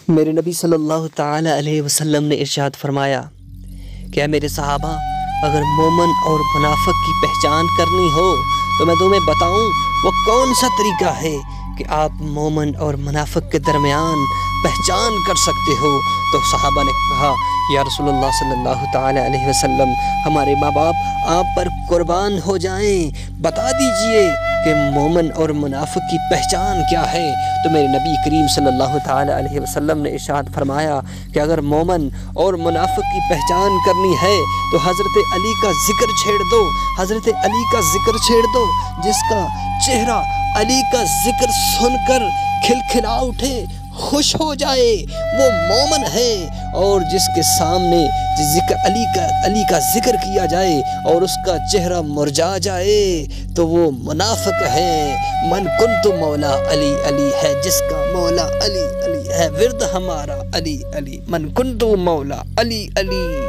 میرے نبی صلی اللہ تعالی علیہ وسلم نے ارشاد فرمایا کہ اے میرے صحابہ، اگر مومن اور منافق کی پہچان کرنی ہو تو میں تمہیں بتاؤں وہ کون سا طریقہ ہے کہ آپ مومن اور منافق کے درمیان پہچان کر سکتے ہو۔ تو صحابہ نے کہا یا رسول اللہ صلی اللہ تعالی علیہ وسلم، ہمارے ماں باپ آپ پر قربان ہو جائیں، بتا دیجئے کہ مومن اور منافق کی پہچان کیا ہے۔ تو میرے نبی کریم صلی اللہ تعالی علیہ وسلم نے ارشاد فرمایا کہ اگر مومن اور منافق کی پہچان کرنی ہے تو حضرت علی کا ذکر چھیڑ دو، حضرت علی کا ذکر چھیڑ دو، جس کا چہرہ علی کا ذکر سن کر کھلکھلا اٹھے، خوش ہو جائے، وہ مومن ہے۔ اور جس کے سامنے علی کا ذکر کیا جائے اور اس کا چہرہ مرجھا جائے تو وہ منافق ہے۔ من کنت مولا علی علی ہے، جس کا مولا علی علی ہے، ورد ہمارا علی علی، من کنت مولا علی علی۔